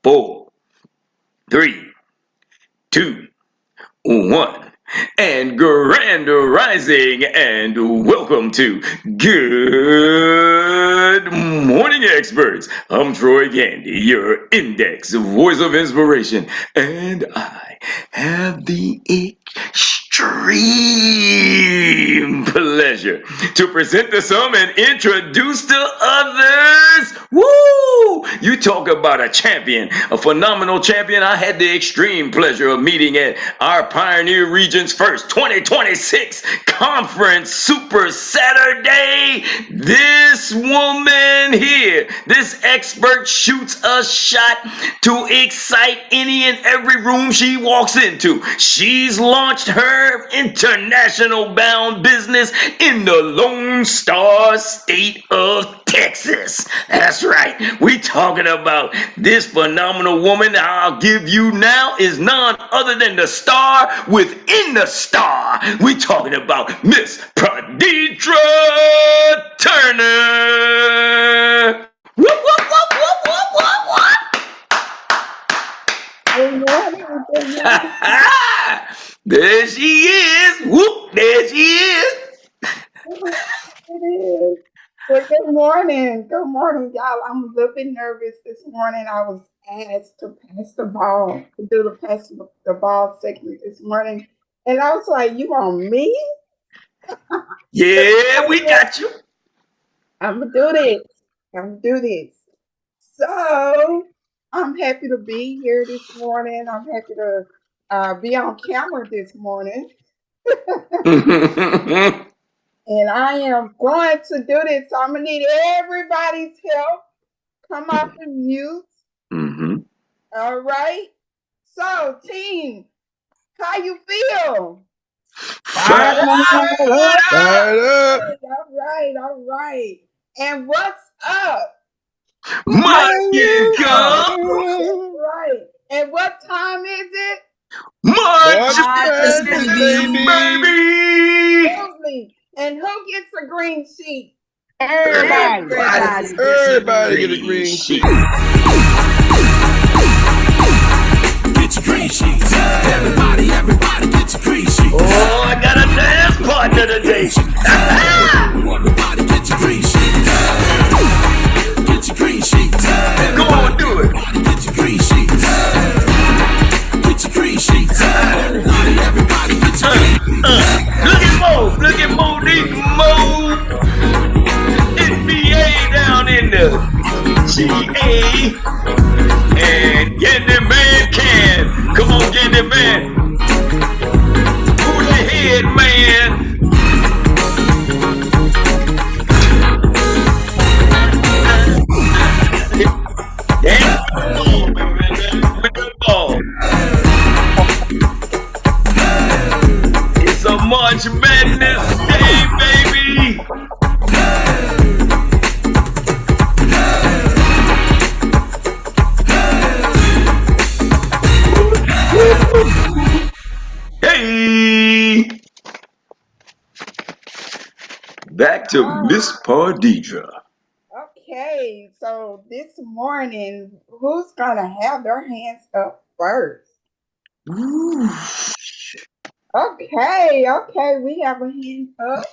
4, 3, 2, 1. And grand rising, and welcome to Good Morning Experts. I'm Troy Gandy, your index voice of inspiration, and I have the extreme pleasure to present to some and introduce to others. Woo! You talk about a champion, a phenomenal champion. I had the extreme pleasure of meeting at our Pioneer Region's first 2026 Conference Super Saturday. This woman here, this expert, shoots a shot to excite any and every room she walks into. She's launched her international bound business in the Lone Star State of Texas. That's right. We talking about this phenomenal woman I'll give you now is none other than the star within the star. We talking about Miss Pardetra Turrner. Whoop, whoop, whoop, whoop, whoop, whoop, whoop. Good morning. Good morning. There she is. Whoop, there she is. It is. Well, good morning. Good morning, y'all. I'm a little bit nervous this morning. I was asked to pass the ball, to do the pass the ball segment this morning. And I was like, you want me? Yeah, we got you. I'm going to do this. I'm going to do this. So I'm happy to be here this morning. I'm happy to be on camera this morning. And I am going to do this. So I'm going to need everybody's help. Come off the mute. All right. So, team, how you feel? Fired up. All right. And what's up? My income. Right. And what time is it? March baby. Lovely. And who gets a green sheet? Everybody get a green sheet. Get your green sheets. Everybody get your green sheets. Oh, I got a dance partner today. Everybody get your green sheets. Get your green sheets. Go on, do it. Get your green sheets. Get your green sheets. Everybody get your green sheets. Look at Mo, NBA down in the GA. And Gandy Man can. Come on, Gandy Man. Who's the head man? Yeah, with the ball. It's a March Madness day, baby. Hey! Back to Miss Pardetra. Okay, so this morning, who's gonna have their hands up first? Ooh. Okay, we have a hand up.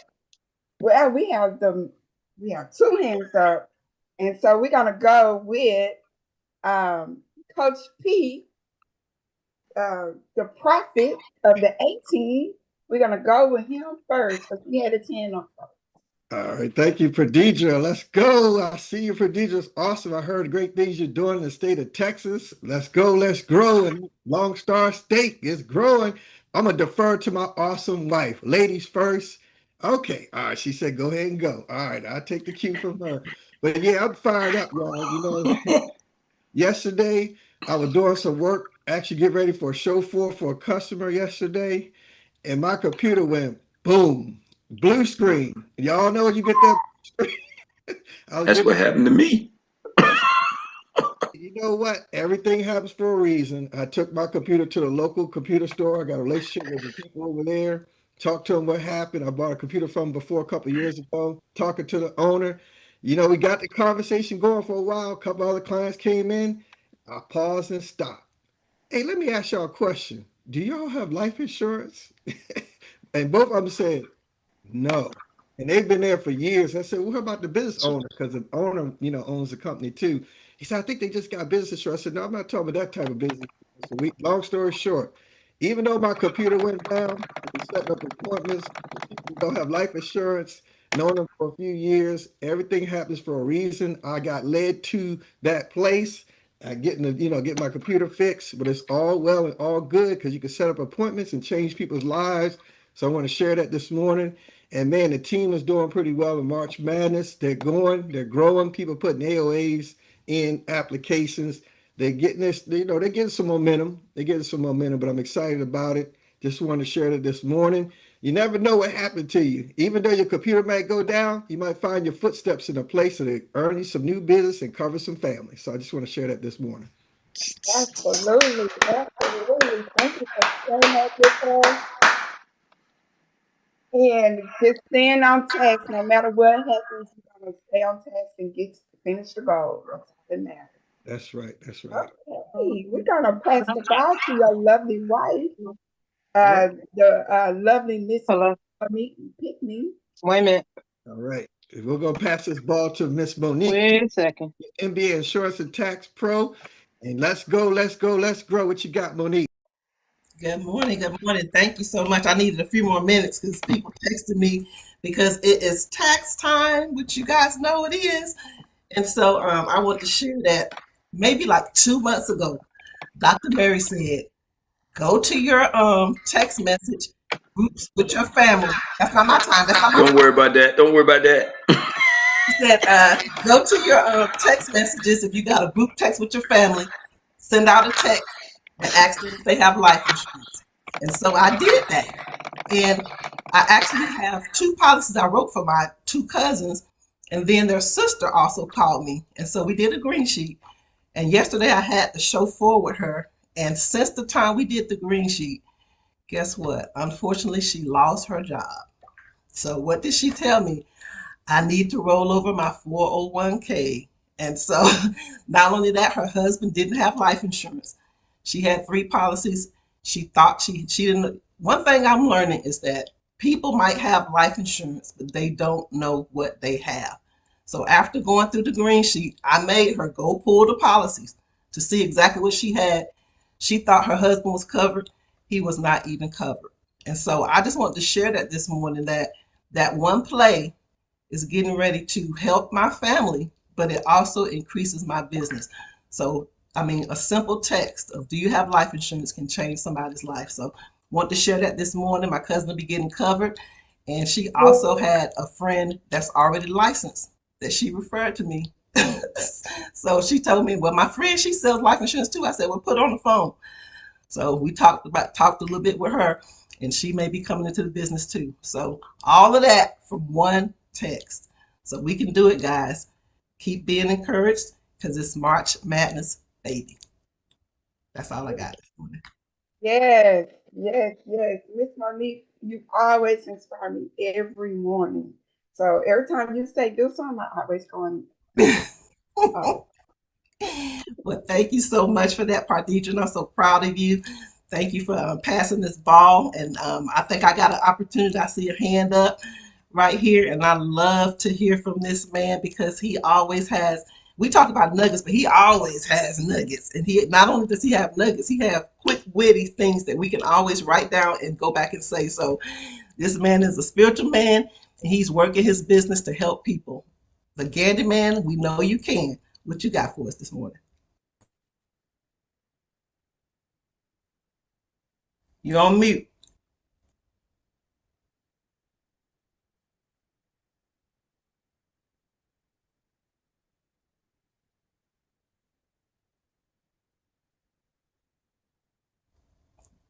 Well, we have two hands up, and so we're gonna go with Coach P, the prophet of the 18. We're gonna go with him first because he had his hand up first. All right, thank you, Pardetra. Let's go. I see you, Pardetra. It's awesome. I heard great things you're doing in the state of Texas. Let's go, let's grow. And Lone Star State is growing. I'm going to defer to my awesome wife. Ladies first. Okay. All right. She said, go ahead and go. All right. I'll take the cue from her. But yeah, I'm fired up, y'all. You know, yesterday I was doing some work, actually get ready for a show for a customer yesterday, and my computer went boom. Blue screen. Y'all know you get that screen. That's what happened to me. You know what? Everything happens for a reason. I took my computer to the local computer store. I got a relationship with the people over there. Talked to them what happened. I bought a computer from them before a couple of years ago. Talking to the owner. You know, we got the conversation going for a while. A couple other clients came in. I pause and stop. Hey, let me ask y'all a question. Do y'all have life insurance? And both of them said no. And they've been there for years. I said, well, what about the business owner? Because the owner, owns the company too. He said, I think they just got business insurance. I said, no, I'm not talking about that type of business. So long story short, even though my computer went down, I've been setting up appointments for people who don't have life insurance, known them for a few years. Everything happens for a reason. I got led to that place. Get my computer fixed, but it's all well and all good because you can set up appointments and change people's lives. So I want to share that this morning. And man, the team is doing pretty well in March Madness. They're growing. People putting AOAs in applications. They're getting this, they're getting some momentum. But I'm excited about it. Just want to share that this morning. You never know what happened to you. Even though your computer might go down, you might find your footsteps in a place that earn you some new business and cover some family. So I just want to share that this morning. Absolutely. Absolutely. Thank you for sharing that with us. And just staying on task, no matter what happens, you're going to stay on task and finish the goal. That's all that matters. That's right. That's right. Okay, we're going to pass the ball to your lovely wife, Right. the lovely Miss Hello. Pickney. Wait a minute. All right. We're going to pass this ball to Miss Monique, Wait a second. MBA Insurance and Tax Pro. And let's go, let's go, let's grow. What you got, Monique? Good morning. Good morning. Thank you so much. I needed a few more minutes because people texted me because it is tax time, which you guys know it is. And so I want to share that maybe like 2 months ago, Dr. Mary said, go to your text message groups with your family. That's not my time. That's not my Don't worry about that. Don't worry about that. She said, go to your text messages. If you got a group text with your family, send out a text and ask them if they have life insurance. And so I did that. And I actually have 2 policies I wrote for my 2 cousins. And then their sister also called me. And so we did a green sheet. And yesterday I had to show forward her. And since the time we did the green sheet, guess what? Unfortunately, she lost her job. So what did she tell me? I need to roll over my 401k. And so not only that, her husband didn't have life insurance. She had 3 policies. She thought she didn't. One thing I'm learning is that people might have life insurance, but they don't know what they have. So after going through the green sheet, I made her go pull the policies to see exactly what she had. She thought her husband was covered. He was not even covered. And so I just wanted to share that this morning, that one play is getting ready to help my family, but it also increases my business. So, I mean, a simple text of do you have life insurance can change somebody's life. So want to share that this morning. My cousin will be getting covered. And she also had a friend that's already licensed that she referred to me. So she told me, well, my friend, she sells life insurance too. I said, well, put her on the phone. So we talked a little bit with her, and she may be coming into the business too. So all of that from one text. So we can do it, guys. Keep being encouraged because it's March Madness, baby. That's all I got this morning. Yes, yes, yes. Miss Monique, you always inspire me every morning. So every time you say do something, I always going, oh, Well, thank you so much for that, Pardetra. I'm so proud of you. Thank you for passing this ball. And I think I got an opportunity. I see your hand up right here. And I love to hear from this man because he always has, we talk about nuggets, but he always has nuggets. And he not only does he have nuggets, he have quick, witty things that we can always write down and go back and say. So this man is a spiritual man, and he's working his business to help people. The Gandy man, we know you can. What you got for us this morning? You're on mute.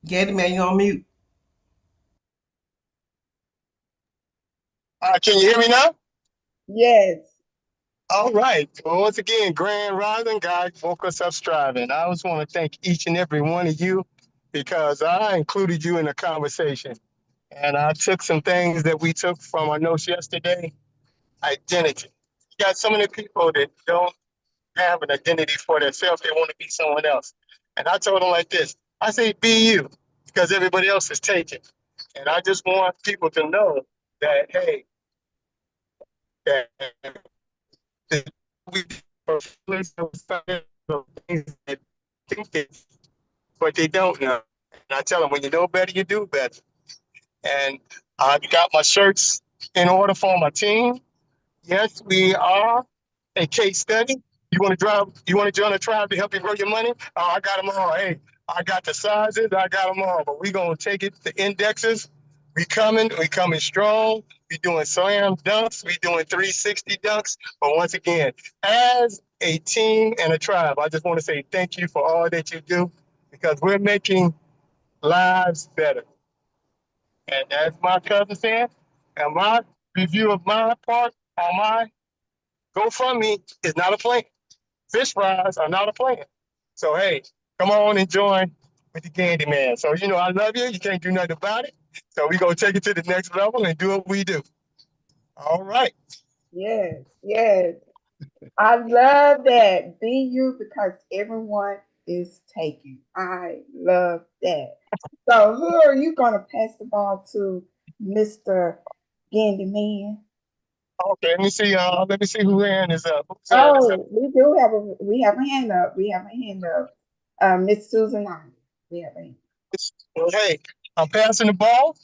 Gandy man, you're on mute. Can you hear me now? yes. All right. Well, once again, Grand Rising, God woke us up striving. I just want to thank each and every one of you because I included you in the conversation. And I took some things that we took from our notes yesterday. Identity. You got so many people that don't have an identity for themselves. They want to be someone else. And I told them like this. I say, be you, because everybody else is taken. And I just want people to know that, hey, that we think they, but they don't know. And I tell them, when you know better, you do better. And I got my shirts in order for my team. Yes, we are a case study. You want to join a tribe to help you grow your money? Oh, I got them all. Hey, I got the sizes, I got them all. But we're going to take it to indexes. We coming strong. We doing slam dunks. We doing 360 dunks. But once again, as a team and a tribe, I just want to say thank you for all that you do, because we're making lives better. And as my cousin said, and my review of my part on my GoFundMe is not a plan. Fish fries are not a plan. So, hey, come on and join with the Gandy Man. So, you know, I love you. You can't do nothing about it. So we're going to take it to the next level and do what we do. All right. Yes, yes. I love that. Be you, because everyone is taken. I love that. So who are you going to pass the ball to, Mr. Gandy Man? Okay, let me see who hand is up. Whose hand is up? Oh, we have a hand up. We have a hand up. Miss Susan on. We have a hand. Well, hey, I'm passing the ball.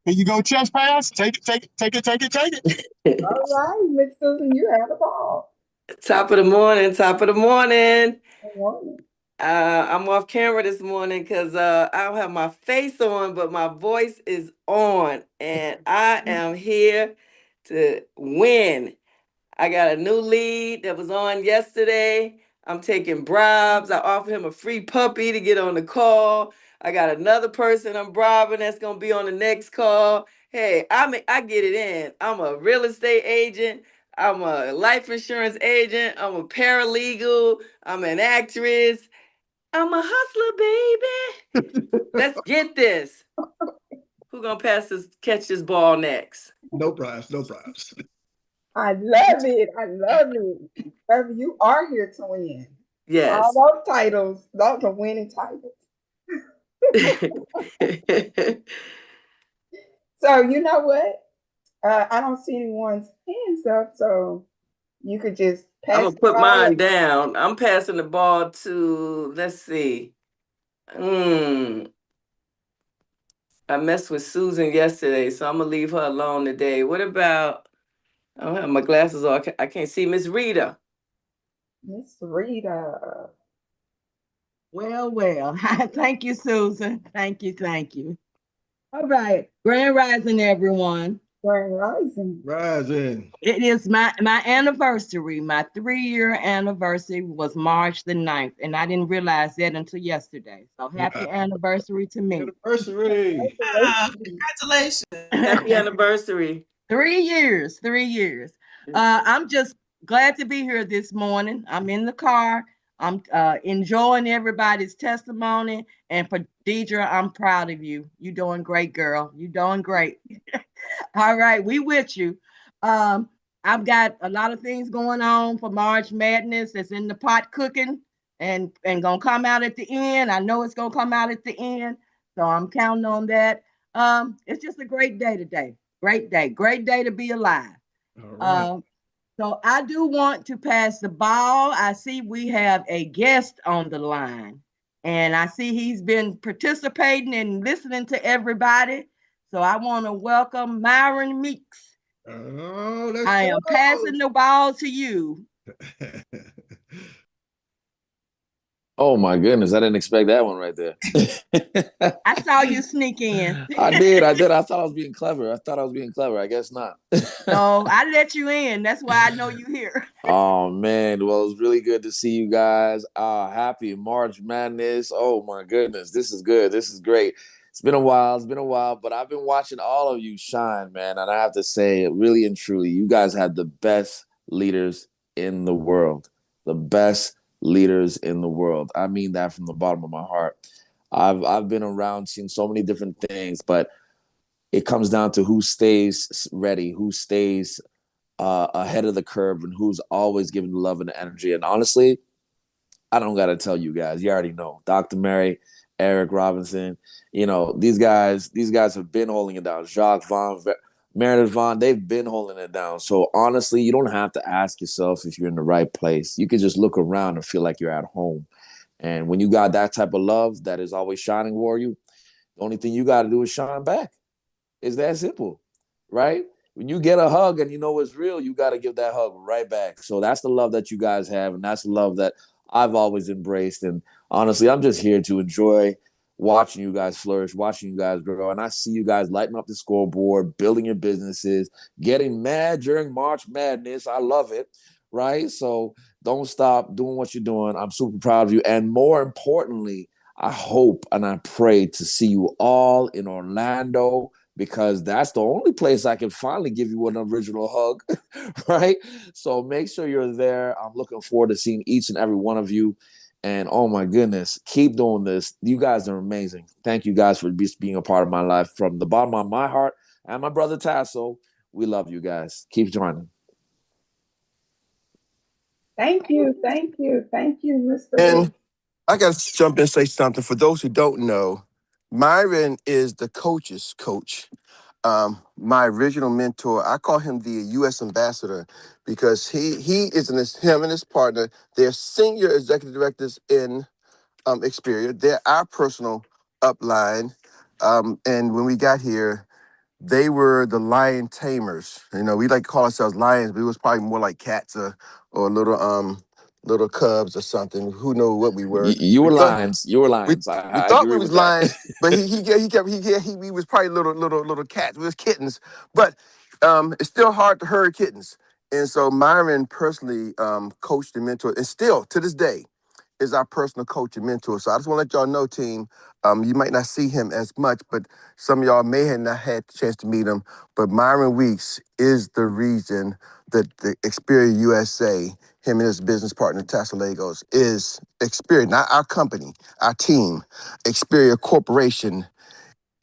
Here you go, chest pass. Take it. All right, Miss Susan, you have the ball. Top of the morning, top of the morning. Good morning. I'm off camera this morning because I don't have my face on, but my voice is on, and I am here to win. I got a new lead that was on yesterday. I'm taking bribes. I offered him a free puppy to get on the call. I got another person I'm bribing that's gonna be on the next call. Hey, I get it in. I'm a real estate agent. I'm a life insurance agent. I'm a paralegal. I'm an actress. I'm a hustler, baby. Let's get this. Who gonna catch this ball next? No prize, no prize. I love it. I love it. Baby, you are here to win. Yes. All those titles, those are winning titles. So you know what? I don't see anyone's hands up, so you could just pass. I'm gonna put mine down. I'm passing the ball to, let's see. I messed with Susan yesterday, so I'm gonna leave her alone today. What about, I don't have my glasses on. I can't see Miss Rita. Miss Rita. Well. Thank you, Susan. Thank you. All right. Grand Rising, everyone. Grand Rising. Rising. It is my anniversary. My 3-year anniversary was March the 9th, and I didn't realize that until yesterday. So happy anniversary to me. Anniversary. Congratulations. Happy anniversary. 3 years. I'm just glad to be here this morning. I'm in the car. I'm enjoying everybody's testimony. And Pardetra, I'm proud of you. You're doing great, girl. You're doing great. All right, we with you. I've got a lot of things going on for March Madness that's in the pot cooking and gonna come out at the end. I know it's gonna come out at the end, so I'm counting on that. It's just a great day today. Great day to be alive. All right. So I do want to pass the ball. I see we have a guest on the line, and I see he's been participating and listening to everybody. So I want to welcome Myron Meeks. Oh, let's I am passing the ball to you. Oh my goodness, I didn't expect that one right there. I saw you sneak in. I did. I thought I was being clever. I guess not. No, I let you in. That's why I know you here. Oh man, well, it's really good to see you guys. Happy March Madness. Oh my goodness, this is good. This is great. It's been a while, but I've been watching all of you shine, man. And I have to say, really and truly, you guys have the best leaders in the world. The best leaders in the world. I mean that from the bottom of my heart. I've been around seeing so many different things, but it comes down to who stays ready, who stays ahead of the curve and who's always giving the love and the energy. And honestly, I don't got to tell you guys. You already know. Dr. Mary, Erik Robinson, these guys have been holding it down. Jacques Vaughn, Meredith Vaughn, they've been holding it down. So honestly, you don't have to ask yourself if you're in the right place. You can just look around and feel like you're at home. And when you got that type of love that is always shining for you, the only thing you got to do is shine back. It's that simple, right? When you get a hug and you know it's real, you got to give that hug right back. So that's the love that you guys have, and that's the love that I've always embraced. And honestly, I'm just here to enjoy watching you guys flourish, watching you guys grow. And I see you guys lighting up the scoreboard, building your businesses, getting mad during March Madness. I love it, right? So don't stop doing what you're doing. I'm super proud of you. And more importantly, I hope and I pray to see you all in Orlando, because that's the only place I can finally give you an original hug, right? So make sure you're there. I'm looking forward to seeing each and every one of you. And oh my goodness, keep doing this. You guys are amazing. Thank you guys for being a part of my life. From the bottom of my heart and my brother Tasso, we love you guys. Keep joining. Thank you, Mr. And Weeks. I got to jump in and say something. For those who don't know, Myron is the coach's coach. My original mentor, I call him the U.S. ambassador because he is him and his partner. They're senior executive directors in Xperts. They're our personal upline. And when we got here, they were the lion tamers. We like to call ourselves lions, but it was probably more like cats or little cubs or something. Who knows what we were? You were lions. You were We lions. we I thought we agree was with that. lions, but he was probably little cats. We was kittens, but it's still hard to herd kittens. And so Myron personally coached and mentored, and still to this day is our personal coach and mentor. So I just want to let y'all know, team, you might not see him as much, but some of y'all may have not had a chance to meet him. But Myron Weeks is the reason that the Xperts USA, him and his business partner, Tassa Lagos, is Xperts, not our company, our team. Xperts Corporation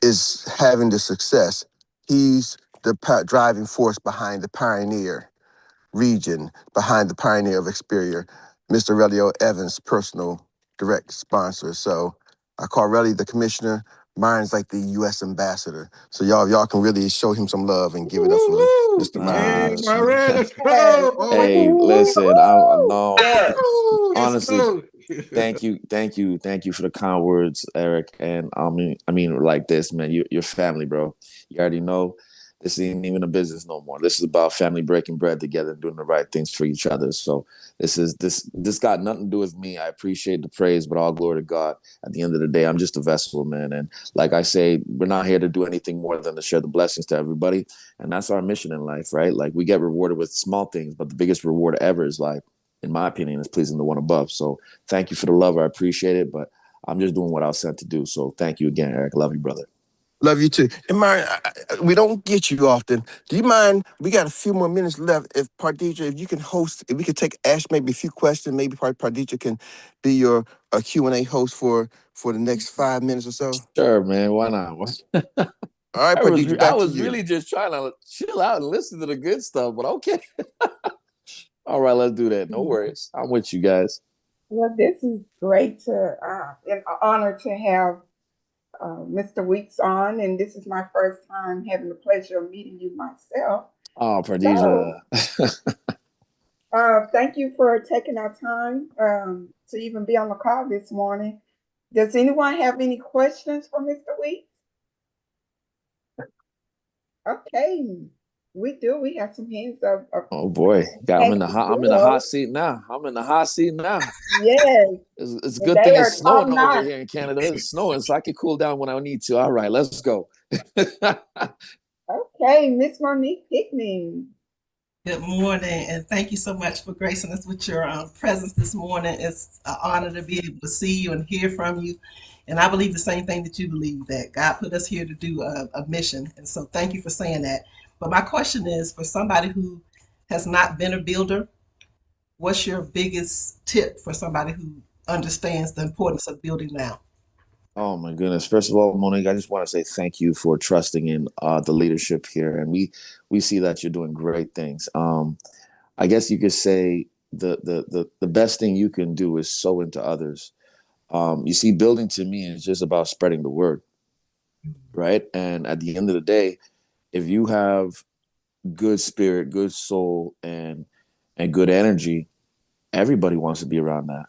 is having the success. He's the driving force behind the Pioneer region, behind the Pioneer of Xperts, Mr. Relio Evans, personal direct sponsor. So I call Relly the commissioner. Mine's like the U.S. ambassador. So y'all can really show him some love and give it up for Woo! Mr. Hey, Myron. Myron, let's Yes. go. Hey, Oh, listen, I'm no. Yes. let's Honestly, go. thank you for the kind words, Eric. And I mean, like this, man. You're family, bro. You already know. This ain't even a business no more. This is about family breaking bread together and doing the right things for each other. So this got nothing to do with me. I appreciate the praise, but all glory to God. At the end of the day, I'm just a vessel, man. And like I say, we're not here to do anything more than to share the blessings to everybody. And that's our mission in life, right? Like we get rewarded with small things, but the biggest reward ever is like, in my opinion, is pleasing the one above. So thank you for the love. I appreciate it, but I'm just doing what I was sent to do. So thank you again, Eric. Love you, brother. Love you too. And Myron, we don't get you often. Do you mind? We got a few more minutes left. If Pardetra, if you can host, if we could ask maybe a few questions, maybe Pardetra can be your Q&A host for the next 5 minutes or so. Sure, man. Why not? All right, Pardetra, I back to was you. really just trying to chill out and listen to the good stuff, but okay. All right, let's do that. No worries. I'm with you guys. Well, this is great an honor to have Mr. Weeks on, and this is my first time having the pleasure of meeting you myself. Oh, Pardetra. Thank you for taking our time to even be on the call this morning. Does anyone have any questions for Mr. Weeks? Okay, we do. We have some hands up. Oh boy, I'm in the hot seat now. Yes. It's a And good they thing are it's top snowing over notch. here in Canada. It's snowing, so I can cool down when I need to. All right, let's go. Okay, Miss Monique Hickman. Good morning, and thank you so much for gracing us with your presence this morning. It's an honor to be able to see you and hear from you. And I believe the same thing that you believe, that God put us here to do a mission. And so thank you for saying that. But my question is, for somebody who has not been a builder, what's your biggest tip for somebody who understands the importance of building now? Oh my goodness. First of all, Monique, I just want to say thank you for trusting in the leadership here. And we see that you're doing great things. I guess you could say the best thing you can do is sow into others. You see, building to me is just about spreading the word, right? And at the end of the day, if you have good spirit, good soul, and good energy, everybody wants to be around that.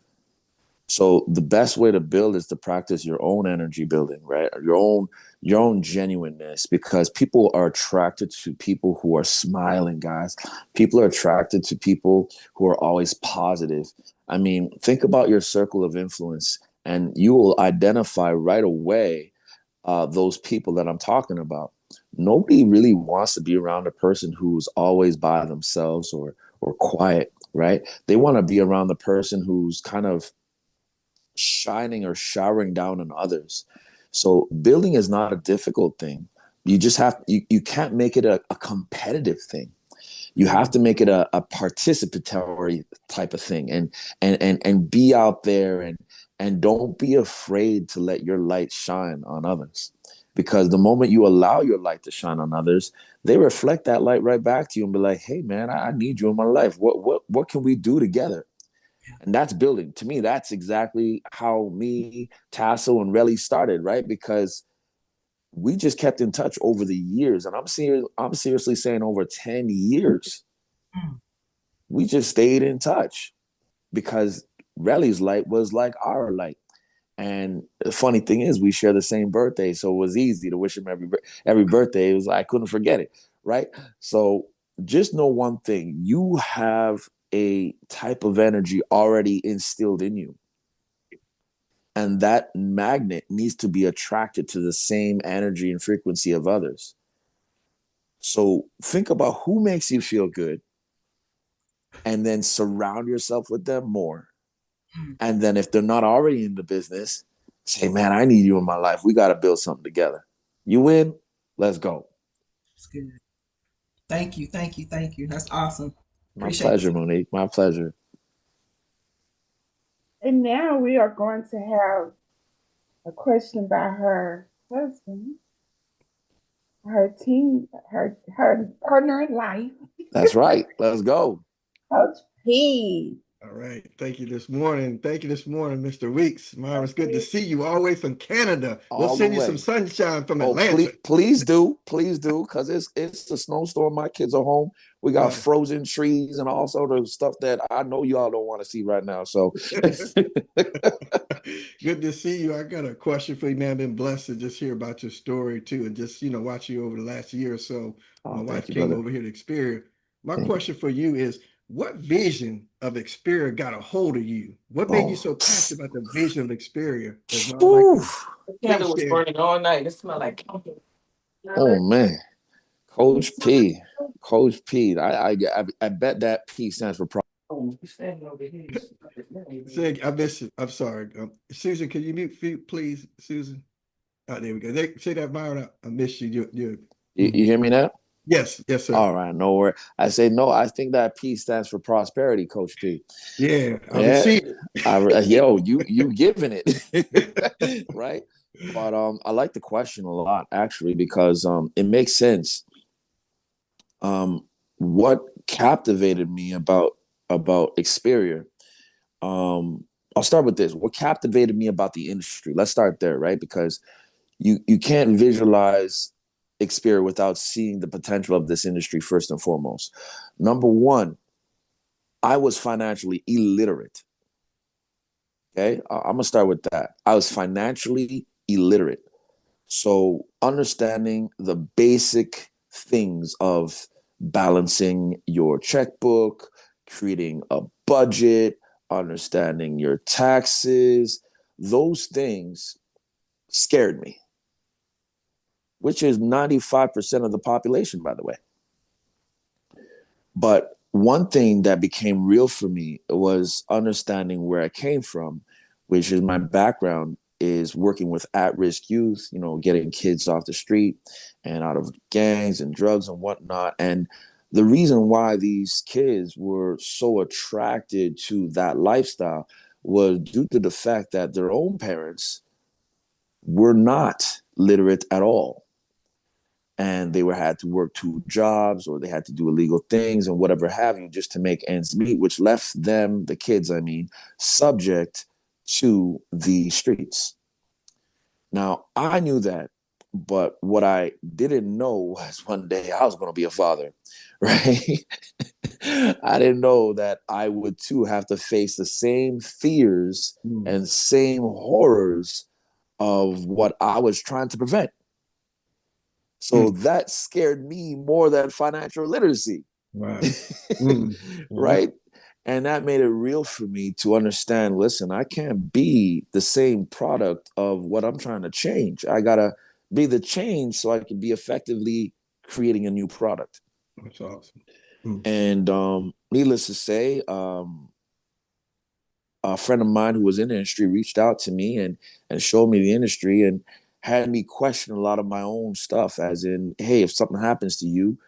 So the best way to build is to practice your own energy building, right? Your own genuineness, because people are attracted to people who are smiling, guys. People are attracted to people who are always positive. I mean, think about your circle of influence, and you will identify right away those people that I'm talking about. Nobody really wants to be around a person who's always by themselves or quiet, right? They want to be around the person who's kind of shining or showering down on others. So building is not a difficult thing. You just have you can't make it a competitive thing. You have to make it a participatory type of thing, and be out there, and don't be afraid to let your light shine on others, because the moment you allow your light to shine on others, they reflect that light right back to you and be like, hey man, I need you in my life. What can we do together? And that's building. To me, that's exactly how me, Tasso, and Relly started, right? Because we just kept in touch over the years. And I'm seriously saying over 10 years. We just stayed in touch because Relly's light was like our light. And the funny thing is, we share the same birthday, so it was easy to wish him every birthday. It was I couldn't forget it, right? So just know one thing: you have a type of energy already instilled in you, and that magnet needs to be attracted to the same energy and frequency of others. So think about who makes you feel good, and then surround yourself with them more. And then if they're not already in the business, say, man, I need you in my life. We got to build something together. You win, let's go. That's good. Thank you, thank you, thank you. That's awesome. My Appreciate pleasure, it. Monique. My pleasure. And now we are going to have a question by her husband, her partner in life, That's right. Let's go. Coach P. All right. Thank you this morning. Thank you this morning, Mr. Weeks. Myron, it's good to see you all the way from Canada. We'll All the send you some way. sunshine from Oh, Atlanta. please do, because it's a snowstorm. My kids are home. We got frozen trees and all sort of stuff that I know y'all don't want to see right now. So good to see you. I got a question for you, man. I've been blessed to just hear about your story too, and just watch you over the last year or so. My oh, thank wife you, came brother. over here to Xperts. My Thank you. question for you is, what vision of Xperts got a hold of you? What made you Oh, so passionate about the vision of Xperts? As my like Whew. The candle was burning all night. It smelled like coffee. Oh man, Coach P, Coach P. I bet that P stands for pro. Oh, you standing over here. say, I missed it. I'm sorry. Susan, can you mute, please, Susan? Oh, there we go. Say that, Myron. I missed you. You hear me now? Yes, yes, sir. All right, no worry. I say no. I think that P stands for prosperity, Coach P. Yeah, I Yeah, received it. yo, you giving it right? But I like the question a lot actually because it makes sense. What captivated me about Xperia? I'll start with this. What captivated me about the industry? Let's start there, right? Because you can't visualize Xperia without seeing the potential of this industry first and foremost. Number one, I was financially illiterate. Okay, I'm gonna start with that. I was financially illiterate. So understanding the basic things of balancing your checkbook, creating a budget, understanding your taxes, those things scared me, which is 95% of the population, by the way. But one thing that became real for me was understanding where I came from, which is my background is working with at-risk youth, getting kids off the street and out of gangs and drugs and whatnot. And the reason why these kids were so attracted to that lifestyle was due to the fact that their own parents were not literate at all. And they had to work 2 jobs, or they had to do illegal things and whatever have you, just to make ends meet, which left them, the kids, I mean, subject to the streets. Now, I knew that, but what I didn't know was one day I was going to be a father, right? I didn't know that I would too have to face the same fears and same horrors of what I was trying to prevent. So that scared me more than financial literacy. Right. Right? And that made it real for me to understand, listen, I can't be the same product of what I'm trying to change. I got to be the change so I can be effectively creating a new product. That's awesome. And needless to say, a friend of mine who was in the industry reached out to me and showed me the industry and had me question a lot of my own stuff, as in, hey, if something happens to you,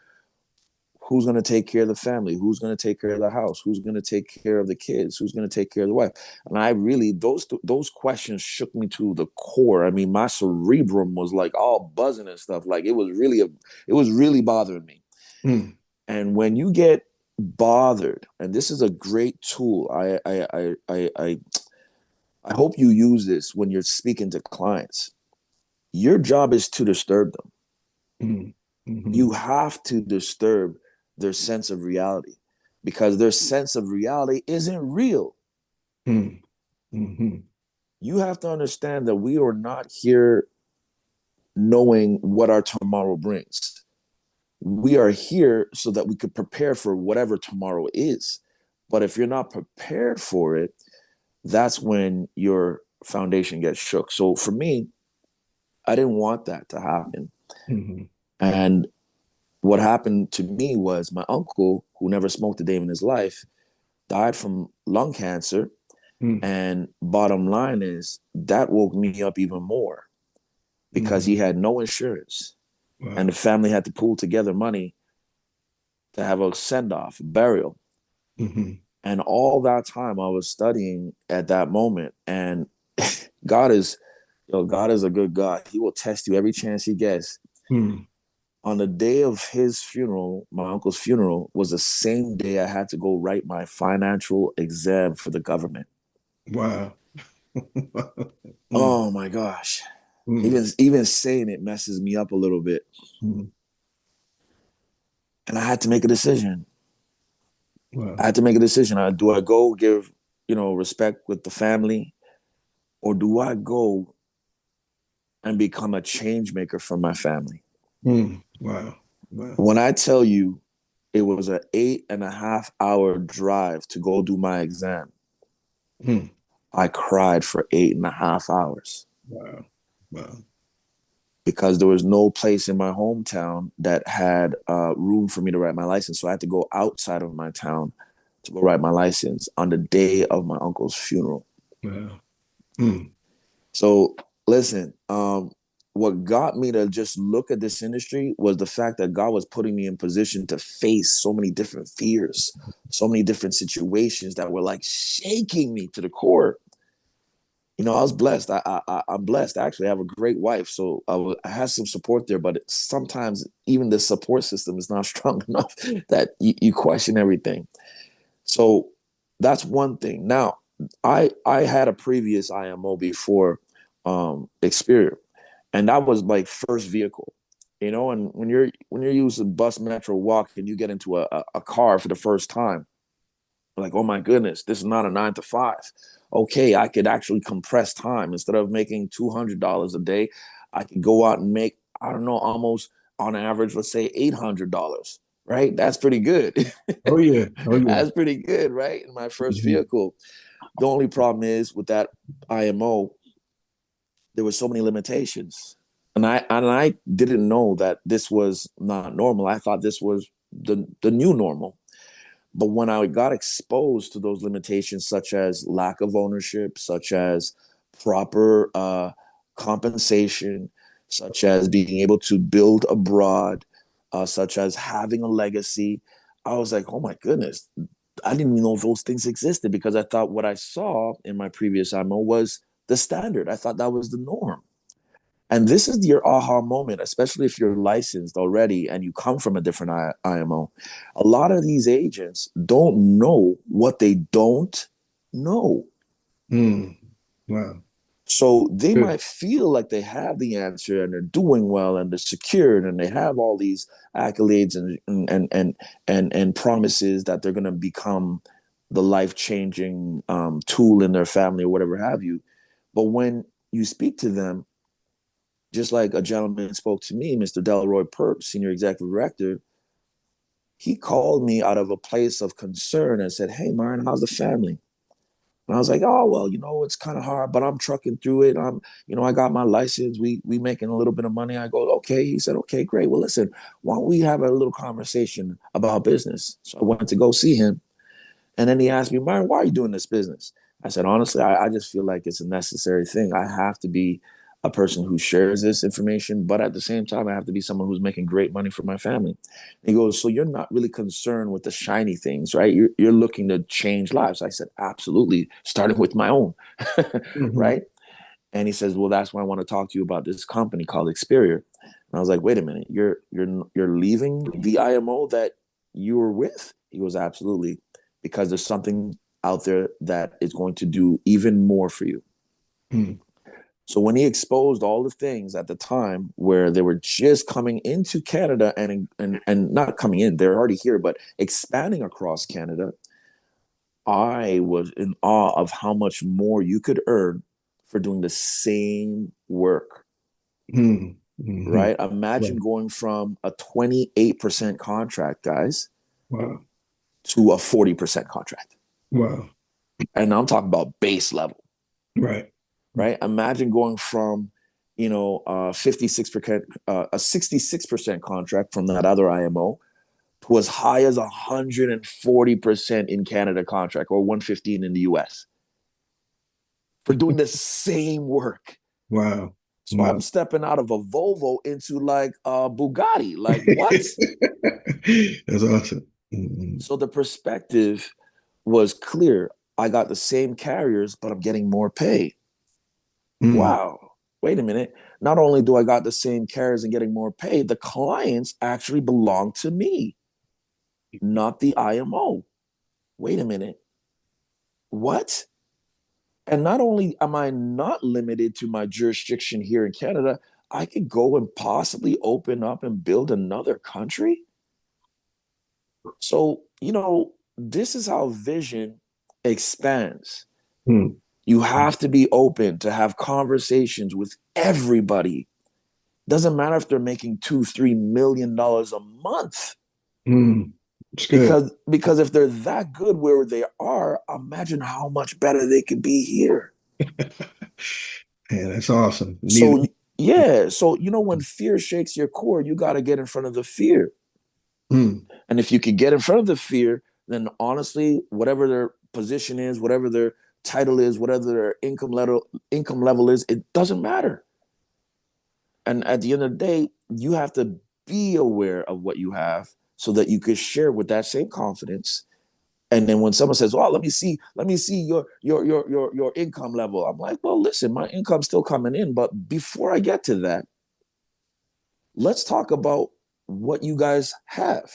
who's going to take care of the family? Who's going to take care of the house? Who's going to take care of the kids? Who's going to take care of the wife? And I really, those questions shook me to the core. I mean, my cerebrum was like all buzzing and stuff. Like it was really bothering me. And when you get bothered, and this is a great tool, I hope you use this when you're speaking to clients. Your job is to disturb them. You have to disturb their sense of reality, because their sense of reality isn't real. You have to understand that we are not here knowing what our tomorrow brings. We are here so that we could prepare for whatever tomorrow is. But if you're not prepared for it, that's when your foundation gets shook. So for me, I didn't want that to happen. And what happened to me was my uncle, who never smoked a day in his life, died from lung cancer. And bottom line is that woke me up even more, because he had no insurance. And the family had to pool together money to have a send-off, a burial. And all that time I was studying at that moment. And God is a good God. He will test you every chance he gets. On the day of his funeral, my uncle's funeral, was the same day I had to go write my financial exam for the government. Wow. Oh my gosh. Even saying it messes me up a little bit. And I had to make a decision. I had to make a decision. Do I go give, respect with the family, or do I go and become a change maker for my family? Wow. When I tell you it was an 8.5-hour drive to go do my exam, I cried for 8.5 hours. Wow. Because there was no place in my hometown that had room for me to write my license. So I had to go outside of my town to go write my license on the day of my uncle's funeral. So listen, what got me to just look at this industry was the fact that God was putting me in position to face so many different fears, so many different situations that were like shaking me to the core. I was blessed. I'm blessed. Actually, I have a great wife, so I had some support there. But sometimes even the support system is not strong enough that you question everything. So that's one thing. Now, I had a previous IMO before Xperts, and that was like first vehicle. And when you're using bus, metro, walk, and you get into a car for the first time, like, oh my goodness, this is not a 9 to 5. Okay, I could actually compress time. Instead of making $200 a day, I could go out and make, I don't know, almost on average, let's say $800, right? That's pretty good. Oh yeah. That's pretty good, right? In my first vehicle. The only problem is with that IMO, there were so many limitations. And I didn't know that this was not normal. I thought this was the new normal. But when I got exposed to those limitations, such as lack of ownership, such as proper compensation, such as being able to build abroad, such as having a legacy, I was like, oh my goodness, I didn't even know if those things existed, because I thought what I saw in my previous IMO was the standard. I thought that was the norm. And this is your aha moment, especially if you're licensed already and you come from a different IMO. A lot of these agents don't know what they don't know. Wow. So they Good. might feel like they have the answer and they're doing well and they're secured and they have all these accolades and promises that they're going to become the life-changing tool in their family or whatever have you. But when you speak to them, just like a gentleman spoke to me, Mr. 𝗱𝗏𝗶𝗸, Senior Executive Director, he called me out of a place of concern and said, "Hey, Myron, how's the family?" And I was like, "Oh, well, it's kind of hard, but I'm trucking through it. I got my license. We making a little bit of money." I go, "Okay." He said, "Okay, great. Well, listen, why don't we have a little conversation about business?" So I went to go see him. And then he asked me, "Myron, why are you doing this business?" I said, "Honestly, I just feel like it's a necessary thing. I have to be a person who shares this information, but at the same time, I have to be someone who's making great money for my family." And he goes, "So you're not really concerned with the shiny things, right? You're looking to change lives." I said, "Absolutely, starting with my own," right? And he says, "Well, that's why I want to talk to you about this company called Xperts." And I was like, "Wait a minute, you're leaving the IMO that you were with?" He goes, "Absolutely, because there's something out there that is going to do even more for you." So when he exposed all the things at the time where they were just coming into Canada and not coming in, they're already here, but expanding across Canada, I was in awe of how much more you could earn for doing the same work. Right? Imagine going from a 28% contract, guys, to a 40% contract. Wow. And I'm talking about base level. Right. Right? Imagine going from, 56%, a 66% contract from that other IMO to as high as 140% in Canada contract, or 115 in the US, for doing the same work. Wow. So I'm stepping out of a Volvo into like a Bugatti. Like, what? That's awesome. So the perspective was clear. I got the same carriers, but I'm getting more pay. Wow. Wait a minute. Not only do I got the same carriers and getting more pay, the clients actually belong to me, not the IMO. Wait a minute. What? And not only am I not limited to my jurisdiction here in Canada, I could go and possibly open up and build another country. So, this is how vision expands. You have to be open to have conversations with everybody. Doesn't matter if they're making $2-3 million a month. Because if they're that good where they are, imagine how much better they could be here. Yeah, that's awesome. So yeah, so when fear shakes your core, you got to get in front of the fear. And if you could get in front of the fear, then honestly, whatever their position is, whatever their title is, whatever their income level is, it doesn't matter. And at the end of the day, you have to be aware of what you have so that you could share with that same confidence. And then when someone says, "Oh, let me see your income level," I'm like, "Well, listen, my income's still coming in, but before I get to that, let's talk about what you guys have.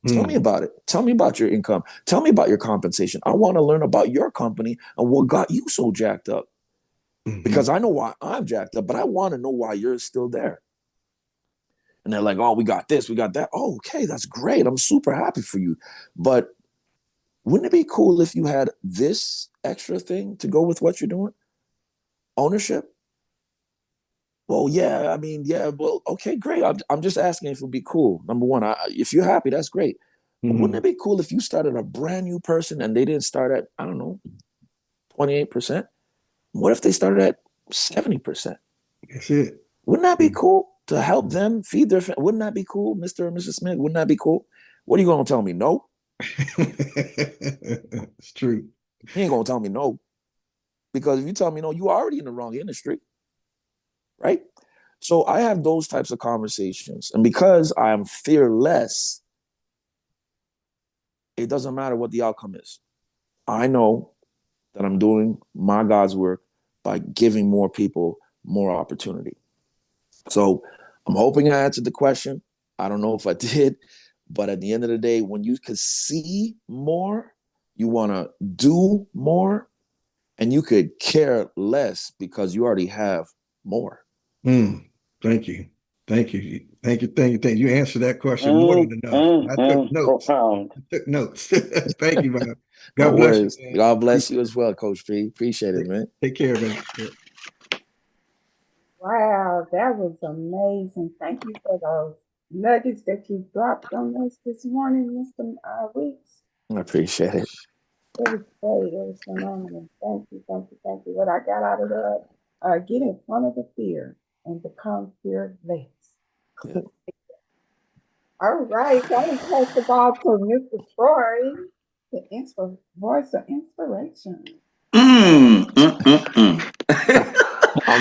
Tell me about it. Tell me about your income. Tell me about your compensation. I want to learn about your company and what got you so jacked up." Because I know why I'm jacked up, but I want to know why you're still there. And they're like, "Oh, we got this, we got that." Oh, okay, that's great. I'm super happy for you. But wouldn't it be cool if you had this extra thing to go with what you're doing? Ownership? Well, yeah, I mean, yeah, well, okay, great. I'm just asking if it would be cool. Number one, if you're happy, that's great. But wouldn't it be cool if you started a brand new person and they didn't start at, I don't know, 28%? What if they started at 70%? That's it. Wouldn't that be cool to help them feed their family? Wouldn't that be cool, Mr. and Mrs. Smith? Wouldn't that be cool? What are you going to tell me? No? It's true. He ain't going to tell me no. Because if you tell me no, you're already in the wrong industry. Right? So I have those types of conversations. And because I am fearless, it doesn't matter what the outcome is. I know that I'm doing my God's work by giving more people more opportunity. So I'm hoping I answered the question. I don't know if I did, but at the end of the day, when you could see more, you want to do more, and you could care less because you already have more. Thank you. Thank you. Thank you. Thank you. Thank you. You answered that question more than enough. I took notes. Profound. I took notes. Thank you, man. No God bless you, worries. man. God bless you as well, Coach P. Appreciate it, man. Take care, man. Yeah. Wow, that was amazing. Thank you for those nuggets that you dropped on us this morning, Mr. Weeks. I appreciate it. It was great. It was phenomenal. Thank you, thank you, thank you. What I got out of that, get in front of the fear and become fearless. Yeah. All right, so I'm going to pass the ball to Mr. Troy, the voice of inspiration.